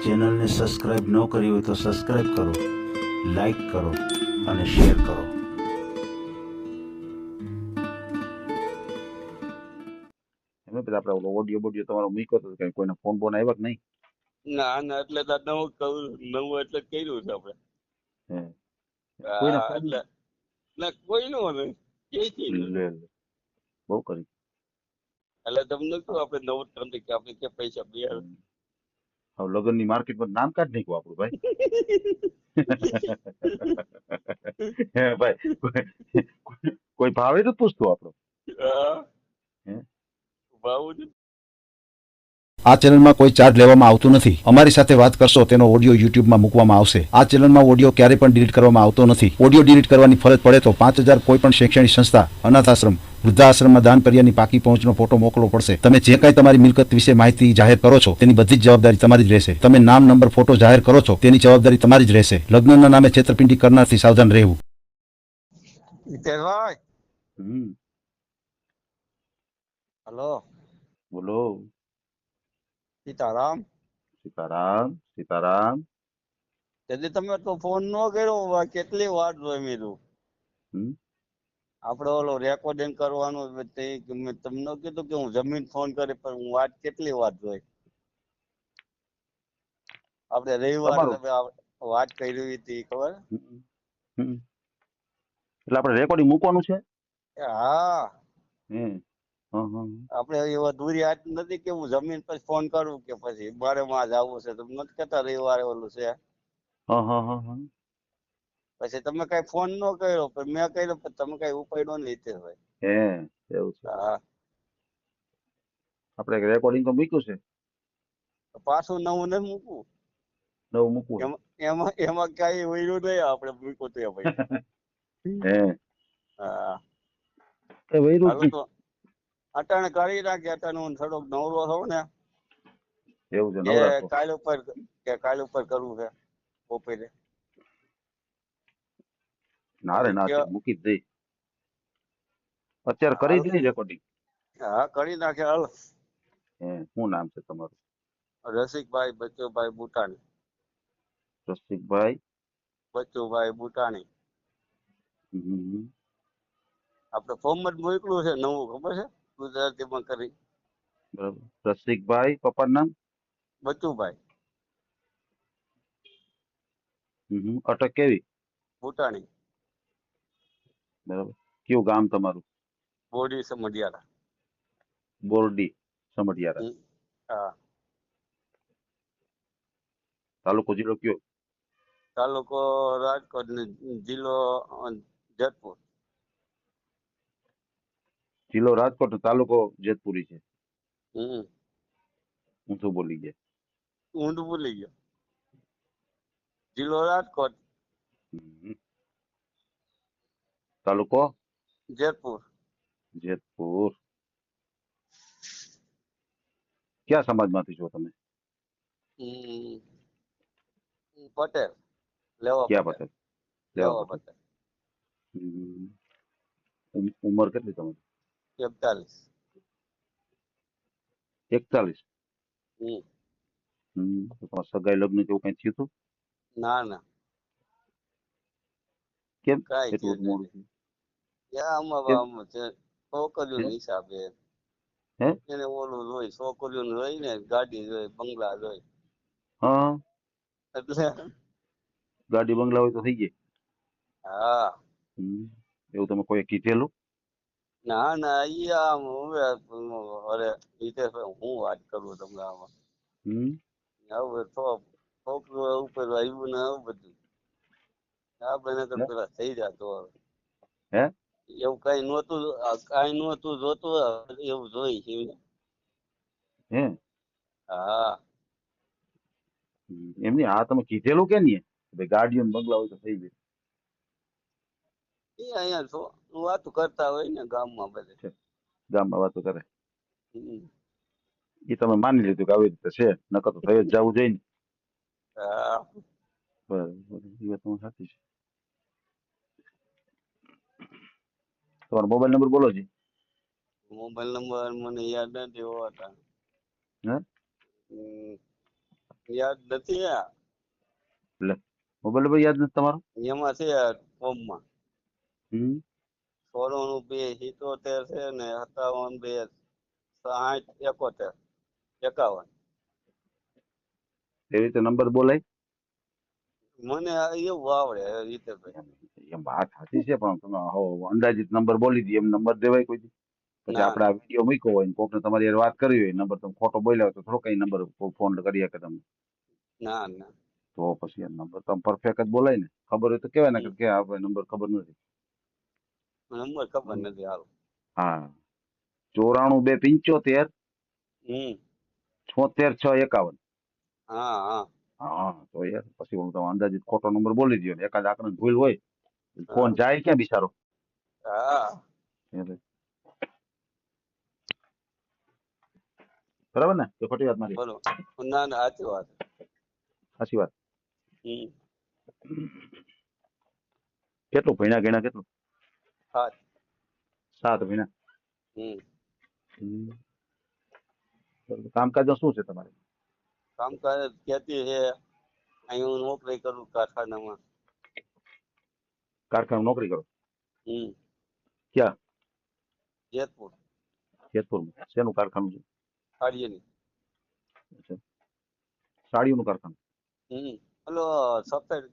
ચેનલને સબસ્ક્રાઇબ ન કરી હોય તો સબસ્ક્રાઇબ કરો, લાઈક કરો અને શેર કરો. એમ પેલા આપણે ઓડિયો બોડિયો તમારો મૂક્યો તો કઈ કોઈના ફોન બોન આવ્યા કે નહીં? ના ના, એટલે તો નવું નવું એટલે કર્યું છે આપણે. હે કોઈના હા, ફોન એટલે ના કોઈનું નહીં, ક્યાંયથી નહીં. લે લે બહુ કરી. એટલે તમને કહું આપણે નવું ધંધે કે આપણે કે પૈસા બે હવે લગ્નની માર્કેટમાં નામ કાઢ નાખ્યું આપણું ભાઈ. હે ભાઈ કોઈ ભાવે તો પૂછતું આપણો. હે ભાવું છે. આ ચેનલમાં કોઈ ચાર્જ લેવામાં આવતું નથી. અમારી સાથે વાત કરશો તેનો ઓડિયો યુટ્યુબમાં મૂકવામાં આવશે. આ ચેનલમાં ઓડિયો ક્યારેય પણ ડિલીટ કરવામાં આવતો નથી. ઓડિયો ડિલીટ કરવાની ફરજ પડે તો 5,000 કોઈ પણ શૈક્ષણિક સંસ્થા, અનાથ આશ્રમ, વૃદ્ધાશ્રમમાં દાન કર્યાની પાકી પહોંચનો ફોટો મોકલવો પડશે. તમે જે કાંઈ તમારી મિલકત વિશે માહિતી જાહેર કરો છો તેની બધી જ જવાબદારી તમારી જ રહેશે. તમે નામ, નંબર, ફોટો જાહેર કરો છો તેની જવાબદારી તમારી જ રહેશે. લગ્નના નામે છેતરપિંડી કરનારથી સાવધાન રહેવું. હિતેશભાઈ, હમ હલો, બોલો. સીતારામ. સીતારામ સીતારામ. તેથી તમે તો ફોન ન કર્યો, કેટલી વાર જોઈ મેલું. હમ આપણે ઓલો રેકોર્ડિંગ કરવાનું તે મેં તમને કીધું કે હું જમીન ફોન કરી, પણ હું વાત કેટલી વાર જોઈ. આપણે રવિવારે તમારું તમે વાત કરી હતી ખબર? હમ, હમ. એટલે આપણે રેકોર્ડિંગ મૂકવાનું છે? હા, હમ હમ આપણે એવા દૂરી હાથ નથી કે હું જમીન પછી ફોન કરું કે પછી મારે માં જવું છે. તમે નથી કહેતા રવિવારે ઓલું છે. હમ પછી તમે કઈ ફોન ન કર્યો, પણ મેં કર્યો, પણ તમે કઈ ઉપાડ્યો નહીં તે ભાઈ. હે એવું છે. હા, આપણે રેકોર્ડિંગ તો મૂક્યું છે, પાછું નવું નહીં મૂકવું. નવું મૂકવું એમાં એમાં એમાં કઈ વયું નહીં, આપણે મૂક્યું તે ભાઈ. હે હા, એ વૈરું હાલો તો અટાણે કરી નાખી. અટાણે હું થોડોક નવરો થઉં ને એવું છે. કે નવરાત્ર કાલ ઉપર કરવું છે બપોરે. ના રે ના, મૂકી જ દઈ. અત્યારે કરી જ નહીં રેકોર્ડિંગ. હા, કરી નાખે. હાલ, હે શું નામ છે તમારું? રસિકભાઈ બચ્ચુભાઈ બુટાણી. રસિકભાઈ બચ્ચુભાઈ બુટાણી. હમ આપણે ફોર્મ જ મોકલું છે નવું, ખબર છે? ગુજરાતીમાં કરી. બરાબર. રસિકભાઈ પપ્પાનું નામ? બચ્ચુભાઈ અટક કેવી? બુટાણી, બરાબર. કયું ગામ તમારું? બોડી સમઢિયાળા. બોરડી સમઢિયાળા. હા, તાલુકો જિલ્લો કયો? તાલુકો રાજકોટ ને જિલ્લો જેતપુર. જિલ્લો રાજકોટ ને તાલુકો જેતપુરી છે. હમ હું શું બોલી ગયા? ઊંધું ભૂલી ગયો. જિલ્લો રાજકોટ, હમ. તાલુકો જેતપુર. જેતપુર. કયા સમાજમાંથી છો તમે? હમ પટેલ, લેવા ક્યાં પટેલ. પટેલ? લેવા લેવા પટેલ. પટેલ. ઉંમર કેટલી તમારી? 41. 41. હમ તો તમારા સગાઈ લગ્ન કેવું કઈ થયું હતું? ના ના, કેમ કઈ એટલું થયું બધું મોડું નથી. થયું? કેમ? આમાં છે છોકરીઓ હે હિસાબે. હે એને ઓલું જોઈ, છોકરીઓ જોઈ ને, ગાડી જોઈ, બંગલા જોઈ, હા, એટલે ગાડી બંગલા હોય તો થઈ જાય. હા. એવું તમે કોઈ કીધેલું? ના ના, ઈ આમ હવે અરે હિતેશભાઈ, હું વાત કરું તમને આમાં. હવે તો છોકરો ઉપર આવ્યું ને આવું બધું. આ બને તો પેલા થઈ જતો. હે એવું કઈ નહોતું જોતું, એવું જોઈ છે. હે હા, એમની આ તમે કીધેલું કે નહીં ભાઈ ગાડીઓ ને બંગલા હોય તો થઈ જાય? એ અહીંયા વાતો કરતા હોય ને ગામમાં બધે. ગામમાં વાતો કરે હમ. એ તમે માની લીધું કે આવી રીતે છે, નકર તો થઈ જ જવું જોઈએ ને. હા, બરાબર, એ વાત તમારી સાચી છે. તમારો મોબાઈલ નંબર બોલો જી. મોબાઈલ નંબર મને યાદ નથી હોતા. હે યાદ નથી આ. મોબાઈલ યાદ નથી તમારો? એમાં છે ફોર્મમાં હમ 96 છે ને 57 2 60 71 51. એવી રીતે નંબર બોલાય? મને એવું આવડે રીતે ભાઈ. એમ વાત સાચી છે પણ તમે અંદાજિત નંબર બોલી દી એમ નંબર દેવાય કોઈ દી? પછી ના આપણે આ વિડીયો મૂક્યો હોય ને કોકને તમારી હારે વાત કરવી હોય નંબર તમે ખોટો બોલ્યા હોય તો થોડો કઈ નંબર ફોન કરી શકે તમને. ના ના. તો પછી આ નંબર તમે પરફેક્ટ જ બોલાય ને. ખબર હોય તો કેવાય ને કે આ ભાઈ નંબર ખબર નથી. નંબર ખબર નથી હાલ. હા 94 2 75 76 6 51. હા હા હા તો યાર પછી હું તમે અંદાજિત ખોટો નંબર બોલી દો ને એકાદ આંકડા ભૂલ હોય ફોન હા જાય ક્યાં બિચારો? હા. એટલે બરાબર ને તો ખોટી વાત મારી? બોલો. ના ના સાચી વાત. સાચી વાત. હમ કેટલું ભણ્યા ગણ્યા કેટલું? 7. 7 ભણ્યા. હમ બરાબર. કામકાજમાં શું છે તમારે? કામકાજ ખેતી છે. અહીં હું નોકરી કરું કારખાનામાં. કારખાના નોકરી કરો? હમ ક્યાં? જેતપુર. જેતપુરમાં. શેનું કારખાનું છે? કાઢીએની. અચ્છા. સાડીઓનું કારખાનું? પેલો સફેદ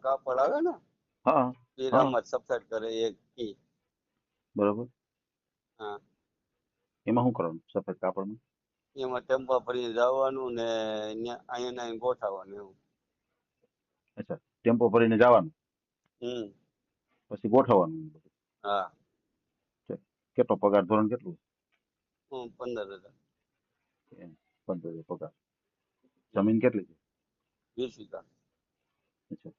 કાપડ આવે ને હા એ હા રમત સફેદ કરે એક ઈ. બરાબર. હા. એમાં શું કરવાનું સફેદ કાપડમાં? એમાં ટેમ્પો ભરીને જવાનું ને અહીંયા ગોઠવવાનું એવું. અચ્છા ટેમ્પો ભરીને જવાનું હમ પછી ગોઠવવાનું. હા. કેટલો પગાર ધોરણ કેટલું? 15,000. એમ 15,000 પગાર. જમીન કેટલી છે? 20 વીઘા. અચ્છા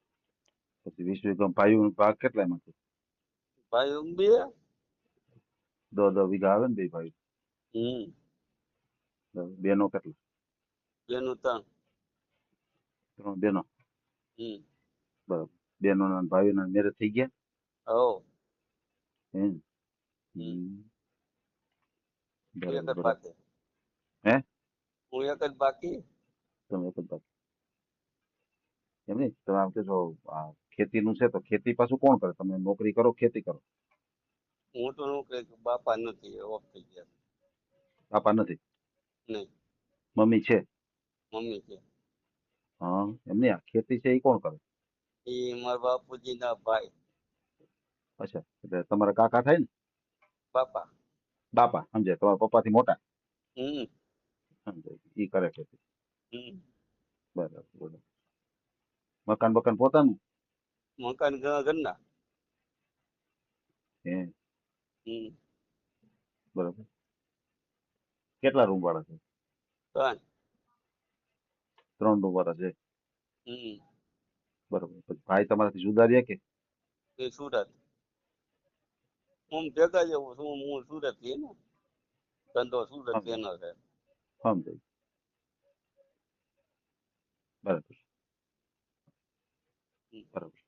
પછી 20 વીઘા ભાઈઓનો ભાગ કેટલા એમાં છે? ભાઈ બે. 10 વીઘા આવે ને બે ભાઈ? બેનો કેટલા? બેનું 3. 3 બેનો. હમ બરાબર. બેનો ના ભાઈઓના મેરેજ થઈ ગયા? હો. એમ હું એક બરાબર જ બરાબર. બાકી. હે હું એક જ બાકી. તમે એક જ બાકી એમ નહીં તમે આમ કે જો ખેતીનું છે તો ખેતી પાછું કોણ કરે? તમે નોકરી કરો ખેતી કરો? હું તો નોકરી બાપા નથી ઓફ થઈ ગયા. પાપા નથી? નહીં. મમ્મી છે? મમ્મી છે. હા એમ નહીં આ ખેતી છે એ કોણ કરે? એ મારા બાપુજી ના ભાઈ. અચ્છા એટલે તમારા કાકા થાય ને? બાપા. બાપા સમજાય તમારા પપ્પાથી મોટા હમ સમજાય ઈ કરે ખેતી. હમ બરાબર બરાબર. મકાન બકાન પોતાનું? મકાન ઘરના. હે હમ બરાબર. કેટલા રૂમ વાળા છે? 3. 3 રૂમ વાળા છે. હમ બરાબર. પછી ભાઈ તમારાથી જુદા રહ્યા કે? એ સુરત. હું ભેગા જવું છું. હું સુરત થી ને ધંધો સુરત એનો છે. સમજાય બરાબર બરાબર.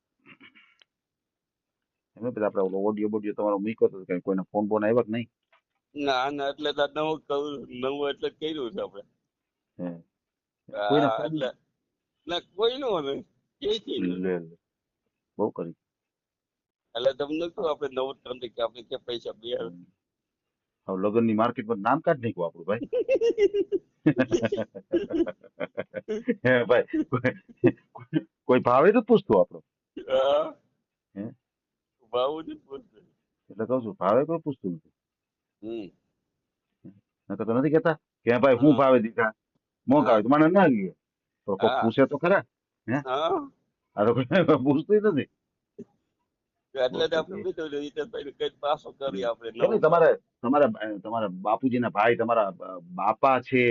એમ પછી આપણે ઓડિયો બોડિયો તમારો મૂક્યો તો કઈ કોઈને ફોન બોન આવ્યા કે નહીં? ના ના એટલે તો નવું કહું. નવું એટલે જ કર્યું છે આપણે. હે કોઈને હા ફોન એટલે ના કોઈ નો નહીં. ક્યાંયથી નહીં. લે લે બહુ કરી. એટલે તમને કહું આપણે નવું ધંધે કે આપણે કે પૈસા બે. હવે લગ્નની માર્કેટમાં નામ કાઢ નાખ્યું આપણું ભાઈ. હે ભાઈ કોઈ ભાવે નથી પૂછતું આપણો. હા હે ભાવ જ પૂછતું. એટલે કહું છું ભાવે કોઈ પૂછતું નથી. હમ નકર તો નથી કહેતા કે ભાઈ હું ભાવે દીધા મોંઘા હોય તો મને ના લઈએ તો કોઈ હા પૂછે તો ખરા. હે હા આ તો કોઈ પૂછતું નથી. એટલે જ આપણે બીજું રીતે કઈ પાછો કરી આપણે એટલે નવું. તમારે તમારા બાપુજીના ભાઈ તમારા બાપા છે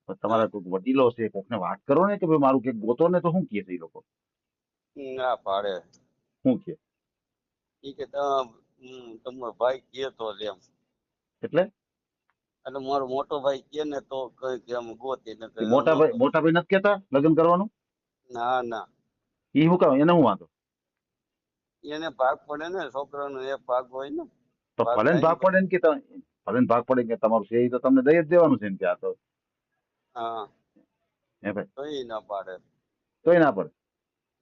હા તમારા કોઈક વડીલો છે કોકને વાત કરો ને કે ભાઈ મારું કંઈક ગોતો ને તો શું કહે છે એ લોકો? ના પાડે. શું કહે? એ કે તમારો ભાઈ કે તો જ એમ. એટલે એટલે મારો મોટો ભાઈ કે ને તો કઈ એમ ગોતી ને એ કઈ મોટા ભાઈ નથી કહેતા લગ્ન કરવાનું? ના ના એ શું કામ એને હું વાંધો? એને ભાગ પડે ને છોકરાનો એક ભાગ હોય ને. તો ભાગ ભલે ને થાય ને ભાગ પડે ને કે ભલે ને ભાગ પડે કે તમારું છે એ તો તમને દઈ જ દેવાનું છે ને ત્યાં તો. હા હે ભાઈ તોય ના પાડે. તોય ના પડે.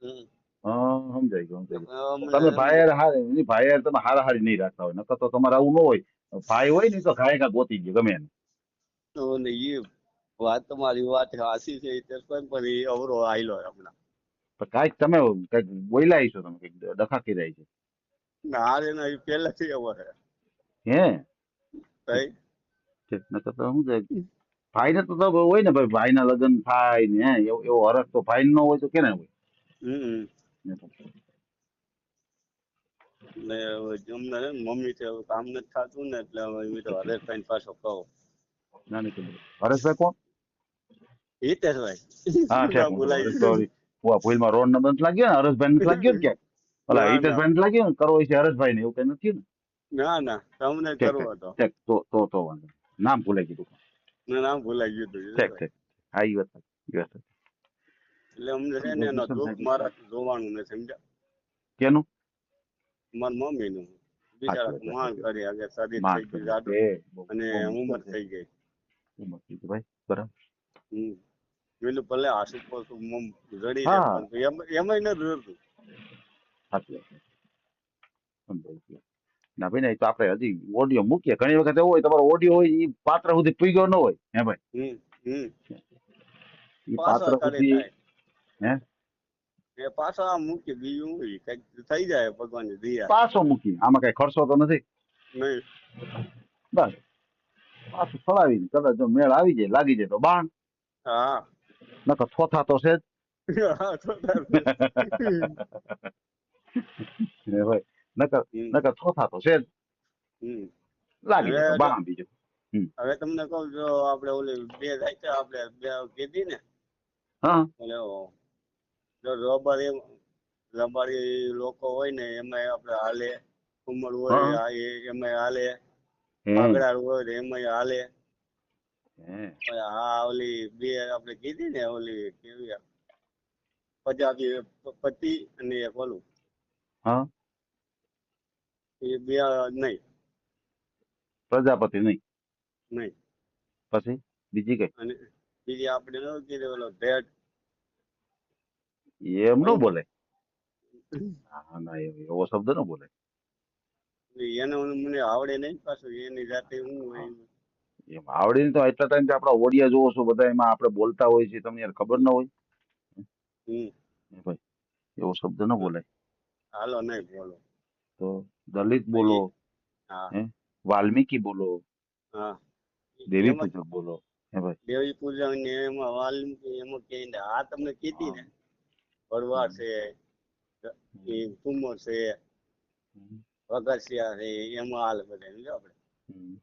હમ. હા સમજાઈ ગયું સમજાઈ ગયું. અમને તમે એમ ભાઈ ભાઈ તમે હારાહારી નહીં રાખતા હોય, નકર તો તમારે આવું ન હોય. ભાઈ હોય ને તો ઘાય ઘા ગોતી ગયો ગમે એને. તો ને એ વાત તમારી વાત હાસી છે, પણ એ અવરો આયલો હમણાં. પણ કાંઈક તમે કંઈક બોલ્યા છો, તમે કંઈક ડખાકી રહી છે. ના રે ના, એ પહેલાથી એવો છે. હે તઈ નકર તો શું છે, ભાઈને તો હોય ને ભાઈ, ભાઈના લગ્ન થાય ને હે એવો હરખ તો ભાઈ નો હોય તો કેને હોય. હમ. ને અમને હે ને મમ્મી છે કામ નથી થતું ને, એટલે હવે મેં તો હરેશભાઈ પાછો કહો. ના નહીં ખબર. હરેશભાઈ કોણ? હિતેશભાઈ હા ના ઠેક. હું તો બોલાય. હરેશભાઈ ભૂલમાં રોડ નંબર નથી લાગ્યો ને, હરેશભાઈ નથી લાગ્યો ને ક્યાંક. ઓલા ના ના હિતેશભાઈ નથી લાગ્યો ને, કરવો છે હરેશભાઈ ને, એવું કઈ નથી ને. ના ના, તમને ઠેક કરવો ઠેક હતો. ઠેક. તો વાંધો નહીં. નામ ભૂલાઈ ગયું. ના નામ ભૂલાઈ ગયું હતું ઠેક હિતેશભાઈ. ઠેક. હા એ વાત સાચી, એ વાત સાચી. એટલે અમને છે ને એનો સમજાઈ દુઃખ ગયું. મારા જોવાનું નથી, સમજ્યા? કેનું? મારા મમ્મી નું. સાચી બિચારા વાત, માંગ સાચી વાત. કરી આગળ શરીર માંગ થઈ ગયું કરી જાડું, એ અને બહુ ઉંમર મુશ્કેલ થઈ ગઈ. છે. ઉંમર થઈ ગઈ ભાઈ, બરાબર. હમ. પેલું ભલે આસુ પાસું રડી જાય, હા પણ એમાંય નથી રડતું. સાચી વાત છે. સમજાઈ ગયું. ના ભાઈ, ને એ તો આપણે હજી ઓડિયો મૂકીએ. ઘણી વખત એવું હોય, તમારો ઓડિયો હોય એ પાત્ર સુધી પૂગ્યો ન હોય. હે ભાઈ, હમ હમ. એ પાત્ર પાછા કરે સુધી થાય. હે એ પાછા આમ મૂકી બીજું કઈક થઈ જાય ભગવાનની દયા. પાછો મૂકી. આમાં કઈ ખર્ચો તો નથી. નહીં. બસ પાછું ફળાવીને કદાચ જો મેળ આવી જાય, લાગી જાય તો બાણ. હા. નકર થોથા તો છે હા, તો તારું. જ. હે ભાઈ, નકર હમ નકર થોથા તો છે જ. હમ. લાગી હવે જાય તો જો બાણ બીજું. હવે તમને કહું, જો આપણે ઓલી બે જાય છે, આપણે બે કીધી ને, હા એટલે જો રબારી લોકો હોય ને એમાં આપણે હાલે, ઉમર હોય હા એમાં હાલે, હે પાગડા હોય ને એમાં હાલે. હે હા, ઓલી બે આપણે કીધી ને, ઓલી કેવી પંજાબી પતિ અને એક ઓલું, હા એ બે નહીં. પ્રજાપતિ નહીં. નહીં. પછી બીજી કઈ અને બીજી આપણે ન કીધું ઓલો ભેટ. એમ ન બોલે. હા ના, એવો શબ્દ ન બોલે. એને મને આવડે નહીં પાછું, એની જાતે હું હોય. એમ આવડીને તો એટલા ટાઈમ આપણા ઓડિયા જોવો છો બધા, એમાં આપણે બોલતા હોય છે, તમને યાર ખબર ન હોય. હમ. હે ભાઈ, એવો શબ્દ ન બોલાય. હાલો નહીં બોલો. તો દલિત તો બોલો, હા હે વાલ્મીકી બોલો, હા. દેવી એમાં પૂજક બોલો. હે ભાઈ. દેવી પૂજન ને એમાં વાલ્મીકી એમાં કે આ તમને કીધી ને, ભરવાડ છે, એ કુમર છે, હમ. વઘસિયા છે, એમાં હાલ બધા સમજો આપણે. હમ.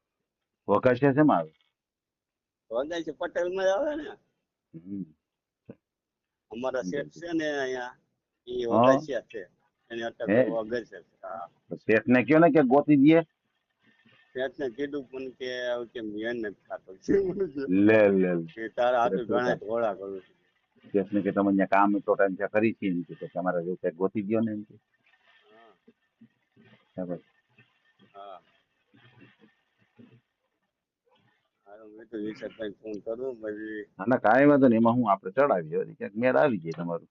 વઘાસિયા શેમાં આવે? વઘસિયા પટેલ માં આવે ને. હમ. અમારા શેઠ છે ને અહીંયા, એ હા વઘસિયા છે, એને અટક હે વઘસિયા છે. હા. શેઠ ને કયો ને કે ગોતી દે. શેઠ ને કીધું પણ કે કેમ મેન નથી થતો. લે લે લે. કે તારા હાથું ઘણા ધોળા કરું છું. શેઠ ને કે તમે અહીંયા કામ એટલો ટાઈમ ત્યાં કરી છે, એમ કે તમારે જો કઈ ગોતી દો ને એમ કે. હા હે ભાઈ. હા. હારું, મેં તો વિશાખભાઈ ફોન કરું પછી. ના ના કાંઈ વાંધો નહીં, એમાં હું આપણે ચડાવીએ વળી ક્યાંક મેળ આવી જાય તમારું.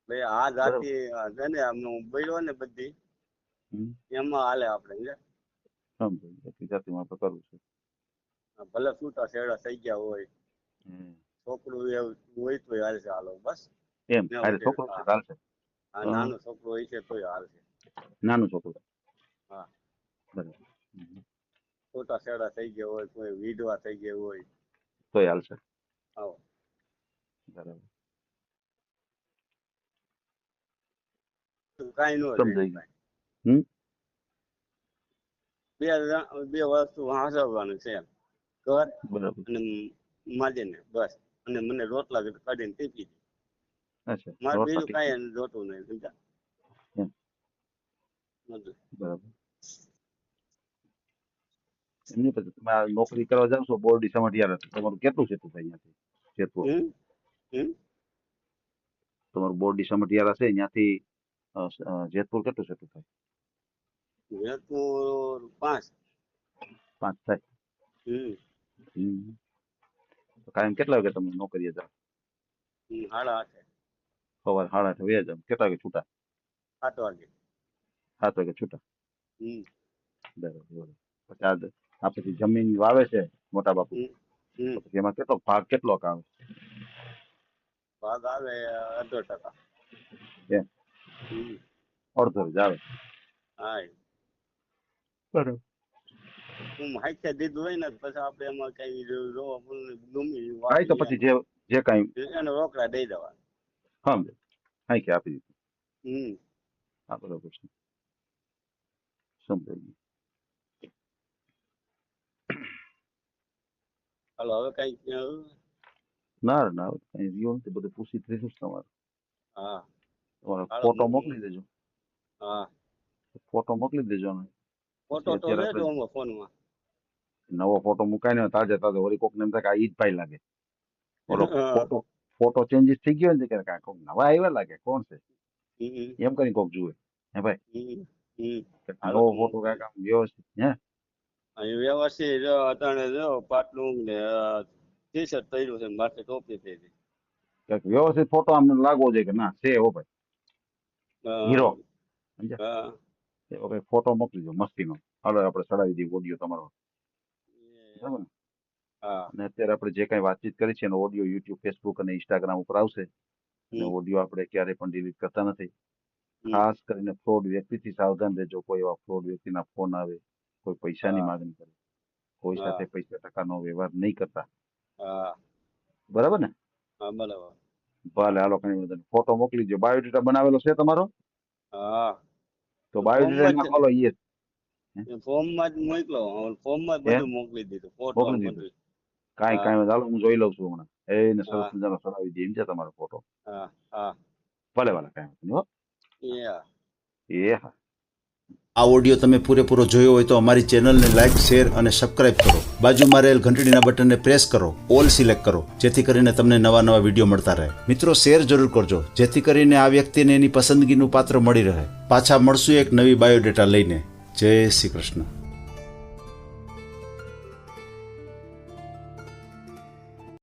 ભાઈ આ બરાબર. જાતિ છે ને આમ બોલ્યો ને બધી હમ. એમાં હાલે આપણે સમજો એટલી જાતિમાં આપણે કરવું છે. ભલે છૂટા છેડા થઈ ગયા હોય, હમ. છોકરું એવું હોય તોય હાલશે. હાલો બસ. એમ ને અરે ઉઠે. છોકરો છે ચાલશે. આ હા. નાનું છોકરું હોય છે તોય હાલશે. નાનું છોકરું. હા. બરાબર. હમ. છૂટા છેડા થઈ ગયા હોય, કોઈ વિધવા થઈ ગયા હોય, તોય હાલશે. આવો બરાબર. કાંઈ ન સમજાઈ થાય. ગયું. બે વસ્તુ હાંસવવાનું છે, ઘર બરાબર. અને માજીને બસ. અને મને રોટલા કાઢીને ટીપી દે. અચ્છા મારે રોટલા બીજું ટીપી. કાંઈ જોતું નહીં સમજા. એમ. બરાબર. એમની પછી તમે આ નોકરી કરવા જાવ છો બોરડી સમઢિયાળા, તમારું કેટલું સેતું થાય અહીંયાથી જેતપુર? હમ હમ. તમારું બોરડી સમઢિયાળા છે અહીંયાથી જેતપુર કેટલું સેતું થાય? જેતપુર 5. 5 થાય. હમ. હમ. તો કાયમ કેટલા વાગે તમે નોકરીએ જાઓ? 8:30 સવારે 8:30 વ્યા જાવ. કેટલા વાગે છૂટા? 7 વાગે. 7 વાગે છૂટા. હમ બરાબર. પછી આ પછી જમીન વાવે છે મોટા બાપુ, હમ હમ તો પછી એમાં કેટલો આવે? ભાગ આવે 1/2%. એમ હમ અડધો જ આવે. હા બરાબર. હું હાઈખ્યા દીધું હોય ને પછી આપણે એમાં કઈ જોવા ગમી હા, તો પછી જે કાંઈ એને રોકડા દઈ દેવા. સમજે હા કે આપી દીધું. હમ હા બરાબર છે, સમજાઈ ગયું. હાલો હવે કઈ ના ના કઈ રહ્યો નથી, બધું પૂછી થઈશું તમારે. હા તમારે હાલો ફોટો મોકલી દેજો. હા ફોટો મોકલી દેજો ને. ફોટો પછી તો અત્યારે લેજો આપણે અમે ફોનમાં. નવો ફોટો મુકાય ને તાજે તાજો, વળી કોક ને એમ થાય કે આ ઈ જ ભાઈ લાગે. ઓલો હા. ફોટો ચેન્જીસ થઈ ગયો ને કે કોક નવા આવ્યા લાગે, કોણ છે હમ એમ કરીને કોક જુએ. હે ભાઈ, હમ હમ કે હાલો નવો ફોટો કાંઈક આમ વ્યવસ્થિત હે. અહીં વ્યવસ્થિત જો અટાણે જો પાટલું ને ટી-શર્ટ પહેર્યું છે, માથે ટોપી પહેરી. કંઈક વ્યવસ્થિત ફોટો આમ લાગવો જોઈએ કે ના છે હો ભાઈ હીરો. સમજ્યા? હા એવો કંઈક ફોટો મોકલી દો મસ્તીનો. હાલો આપણે ચડાવી દઈએ ઓડિયો તમારો. બરાબર ને? હા અને અત્યારે આપણે જે કાંઈ વાતચીત કરી છે એનો ઓડિયો યુટ્યુબ, ફેસબુક અને ઇન્સ્ટાગ્રામ ઉપર આવશે. અને હમ ઓડિયો આપણે ક્યારેય પણ ડિલીટ કરતા નથી. હમ ખાસ કરીને ફ્રોડ વ્યક્તિથી સાવધાન રહેજો. કોઈ એવા ફ્રોડ વ્યક્તિના ફોન આવે, કોઈ પૈસાની હા માંગણી કરે, કોઈ હા સાથે પૈસા ટકાનો વ્યવહાર નહીં કરતા. હા બરાબર ને? હા બરાબર. ભલે હાલો કઈ વાંધો નહીં. ફોટો મોકલી દો. બાયોડેટા બનાવેલો છે તમારો? હા તો બાયોડેટા ફોર્મમાં એમાં ખોલો એ જ ફોર્મમાં જ મોકલો. ફોર્મમાં જ હે બધું મોકલી દીધું, ફોટો મોકલી ને દીધું. બધું. કાંઈ હા કાંઈ વાંધો, હાલો હું જોઈ લઉં છું હમણાં. એને સરસ હા મજાનો ચડાવી દઈએ એમ છે તમારો ફોટો. હા હા ભલે ભલે કાંઈ વાંધો નહીં હો. yeah. એ હા. આ ઓડિયો તમે પૂરેપૂરો જોયો હોય તો અમારી ચેનલને લાઇક, શેર અને સબસ્ક્રાઇબ કરો. બાજુમાં રહેલ ઘંટડીના બટનને પ્રેસ કરો, ઓલ સિલેક્ટ કરો, જેથી કરીને તમને નવા નવા વિડીયો મળતા રહે. મિત્રો શેર જરૂર કરજો, જેથી કરીને આ વ્યક્તિને એની પસંદગીનું પાત્ર મળી રહે. પાછા મળશું એક નવી બાયોડેટા લઈને. જય શ્રી કૃષ્ણ.